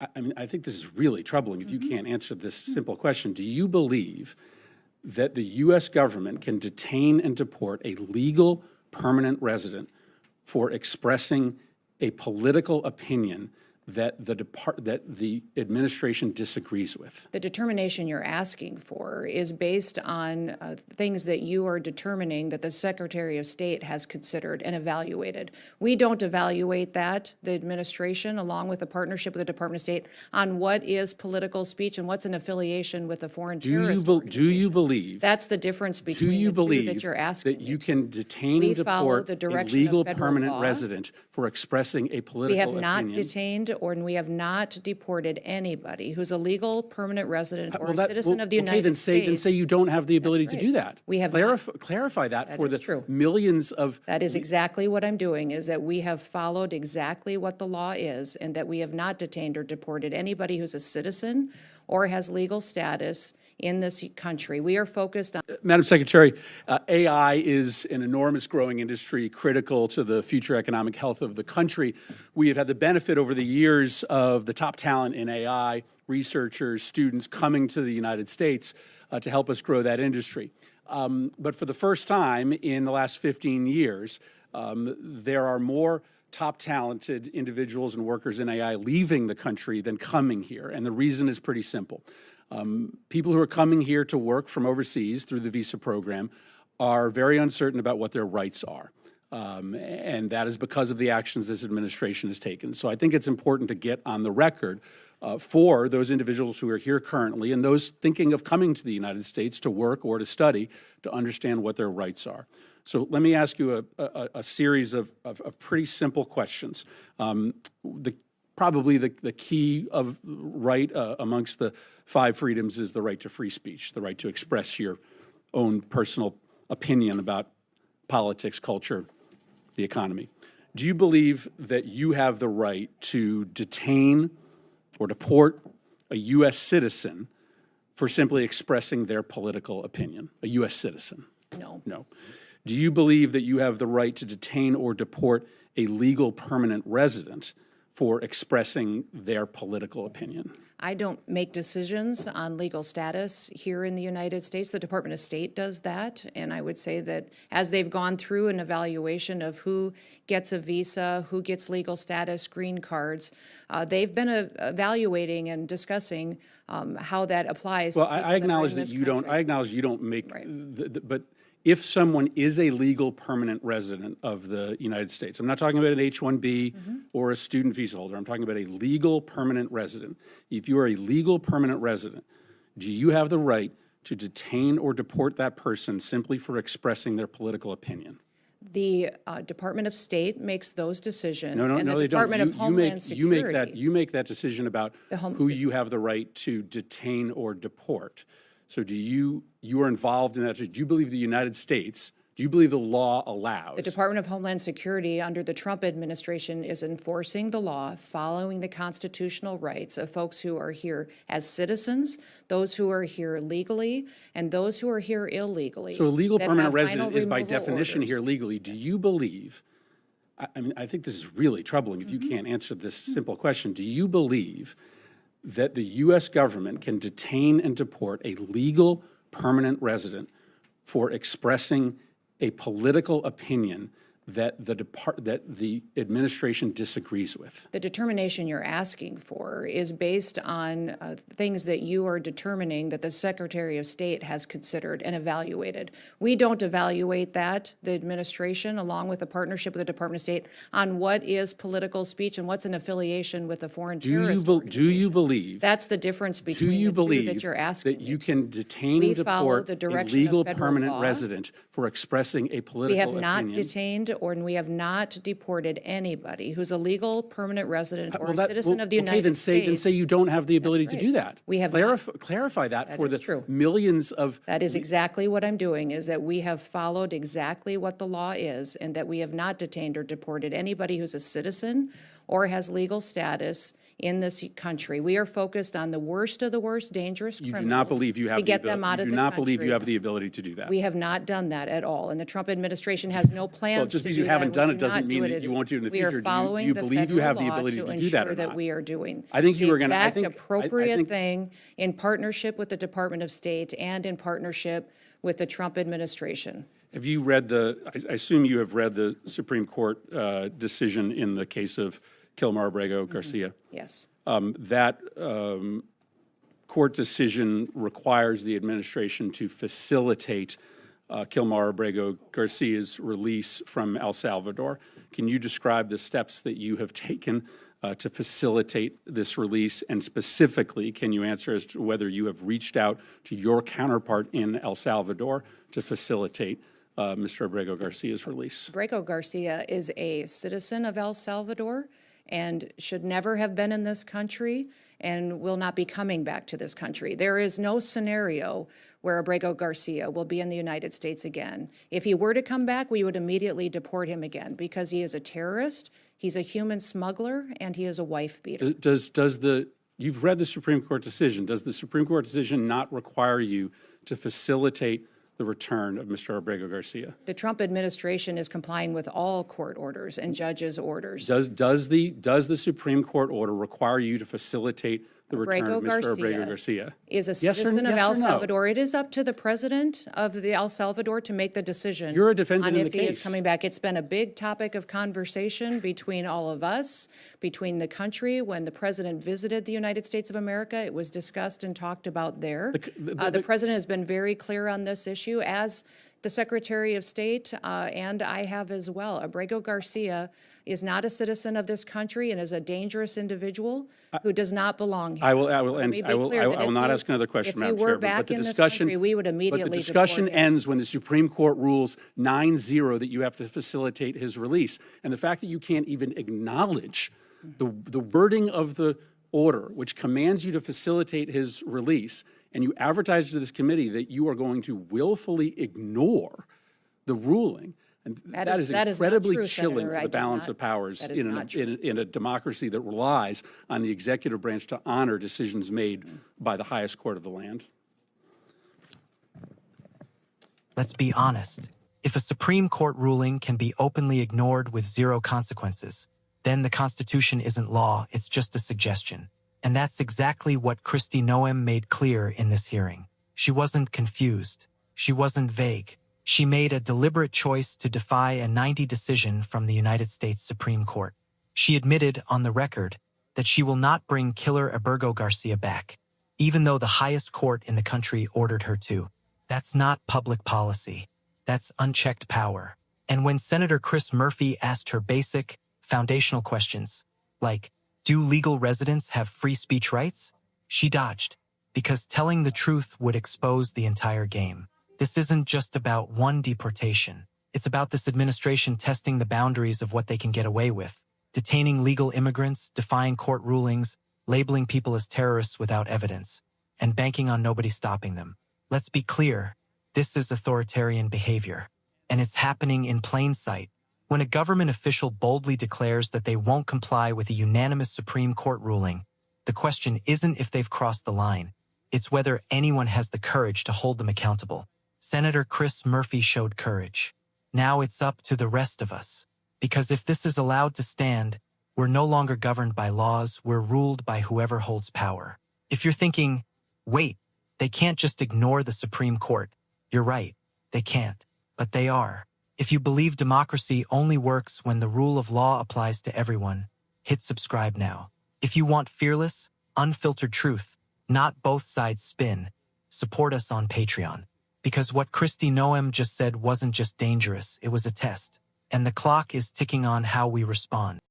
I mean, I think this is really troubling if you can't answer this simple question. Do you believe that the U.S. government can detain and deport a legal permanent resident for expressing a political opinion that the administration disagrees with? The determination you're asking for is based on things that you are determining that the Secretary of State has considered and evaluated. We don't evaluate that, the administration, along with a partnership with the Department of State, on what is political speech and what's an affiliation with a foreign terrorist organization. Do you believe? That's the difference between the two that you're asking. That you can detain and deport a legal permanent resident for expressing a political opinion? We have not detained and we have not deported anybody who's a legal permanent resident or a citizen of the United States. Then say you don't have the ability to do that. We have clarify that for the true. Millions of... That is exactly what I'm doing, is that we have followed exactly what the law is, and that we have not detained or deported anybody who's a citizen or has legal status in this country. We are focused on... Madam Secretary, AI is an enormous growing industry critical to the future economic health of the country. We have had the benefit over the years of the top talent in AI, researchers, students coming to the United States to help us grow that industry. But for the first time in the last 15 years, there are more top talented individuals and workers in AI leaving the country than coming here. And the reason is pretty simple. People who are coming here to work from overseas through the visa program are very uncertain about what their rights are. And that is because of the actions this administration has taken. So I think it's important to get on the record for those individuals who are here currently and those thinking of coming to the United States to work or to study to understand what their rights are. So let me ask you a series of pretty simple questions. Probably the key of right amongst the 5 freedoms is the right to free speech, the right to express your own personal opinion about politics, culture, the economy. Do you believe that you have the right to detain or deport a U.S. citizen for simply expressing their political opinion, a U.S. citizen? No. No. Do you believe that you have the right to detain or deport a legal permanent resident for expressing their political opinion? I don't make decisions on legal status here in the United States. The Department of State does that, and I would say that as they've gone through an evaluation of who gets a visa, who gets legal status, green cards, they've been evaluating and discussing how that applies. Well, I acknowledge that you don't. I acknowledge you don't make, but if someone is a legal permanent resident of the United States, I'm not talking about an H-1B or a student visa holder, I'm talking about a legal permanent resident. If you are a legal permanent resident, do you have the right to detain or deport that person simply for expressing their political opinion? The Department of State makes those decisions. No, and the they Department don't. of Homeland Security. You make that decision about who you have the right to detain or deport. So you are involved in that. Do you believe the United States, do you believe the law allows? The Department of Homeland Security under the Trump administration is enforcing the law, following the constitutional rights of folks who are here as citizens, those who are here legally, and those who are here illegally. So a legal permanent resident is by definition here legally. Do you believe, I mean, I think this is really troubling if you can't answer this simple question. Do you believe that the U.S. government can detain and deport a legal permanent resident for expressing a political opinion that the administration disagrees with? The determination you're asking for is based on things that you are determining that the Secretary of State has considered and evaluated. We don't evaluate that, the administration, along with a partnership with the Department of State, on what is political speech and what's an affiliation with a foreign terrorist organization. Do you believe? That's the difference between the two that you're asking. That you can detain and deport a legal permanent resident for expressing a political opinion? We have not detained and we have not deported anybody who's a legal permanent resident or a citizen of the United States. Then say you don't have the ability to do that. We have clarify that for the true. Millions of... That is exactly what I'm doing, is that we have followed exactly what the law is, and that we have not detained or deported anybody who's a citizen or has legal status in this country. We are focused on the worst of the worst dangerous criminals. You do not believe you have to get them out of the country. You do not believe you have the ability to do that. We have not done that at all, and the Trump administration has no plans Well, just to because do you haven't that. done it doesn't mean that you won't do it in the future. We are following do you the believe you have the federal law ability to do that ensure or that not? we are doing I think you the were going to. exact appropriate thing in partnership with the Department of State and in partnership with the Trump administration. Have you read I assume you have read the Supreme Court decision in the case of Kilmar Abrego Garcia. Yes. That court decision requires the administration to facilitate Kilmar Abrego Garcia's release from El Salvador. Can you describe the steps that you have taken to facilitate this release? And specifically, can you answer as to whether you have reached out to your counterpart in El Salvador to facilitate Mr. Abrego Garcia's release? Abrego Garcia is a citizen of El Salvador and should never have been in this country and will not be coming back to this country. There is no scenario where Abrego Garcia will be in the United States again. If he were to come back, we would immediately deport him again because he is a terrorist, he's a human smuggler, and he is a wife beater. You've read the Supreme Court decision. Does the Supreme Court decision not require you to facilitate the return of Mr. Abrego Garcia? The Trump administration is complying with all court orders and judges' orders. Does the Supreme Court order require you to facilitate the return of Mr. Abrego Garcia? Is a citizen of El Salvador. It is up to the president of the El Salvador to make the decision. You're a defendant in the if he case. is coming back. It's been a big topic of conversation between all of us, between the country. When the president visited the United States of America, it was discussed and talked about there. The president has been very clear on this issue, as the Secretary of State and I have as well. Abrego Garcia is not a citizen of this country and is a dangerous individual who does not belong here. I will not ask another question, Madam Chair. But the discussion, we would immediately But the discussion ends when the Supreme Court rules 9-0 that you have to facilitate his release. And the fact that you can't even acknowledge the wording of the order, which commands you to facilitate his release, and you advertise to this committee that you are going to willfully ignore the ruling, and that is incredibly chilling for the balance of powers in a democracy that relies on the executive branch to honor decisions made by the highest court of the land. Let's be honest. If a Supreme Court ruling can be openly ignored with zero consequences, then the Constitution isn't law, it's just a suggestion. And that's exactly what Kristi Noem made clear in this hearing. She wasn't confused. She wasn't vague. She made a deliberate choice to defy a 90 decision from the United States Supreme Court. She admitted on the record that she will not bring killer Abrego Garcia back, even though the highest court in the country ordered her to. That's not public policy. That's unchecked power. And when Senator Chris Murphy asked her basic, foundational questions, like, do legal residents have free speech rights? She dodged, because telling the truth would expose the entire game. This isn't just about one deportation. It's about this administration testing the boundaries of what they can get away with, detaining legal immigrants, defying court rulings, labeling people as terrorists without evidence, and banking on nobody stopping them. Let's be clear, this is authoritarian behavior, and it's happening in plain sight. When a government official boldly declares that they won't comply with a unanimous Supreme Court ruling, the question isn't if they've crossed the line, it's whether anyone has the courage to hold them accountable. Senator Chris Murphy showed courage. Now it's up to the rest of us. Because if this is allowed to stand, we're no longer governed by laws, we're ruled by whoever holds power. If you're thinking, wait, they can't just ignore the Supreme Court, you're right, they can't, but they are. If you believe democracy only works when the rule of law applies to everyone, hit subscribe now. If you want fearless, unfiltered truth, not both sides spin, support us on Patreon. Because what Kristi Noem just said wasn't just dangerous, it was a test. And the clock is ticking on how we respond.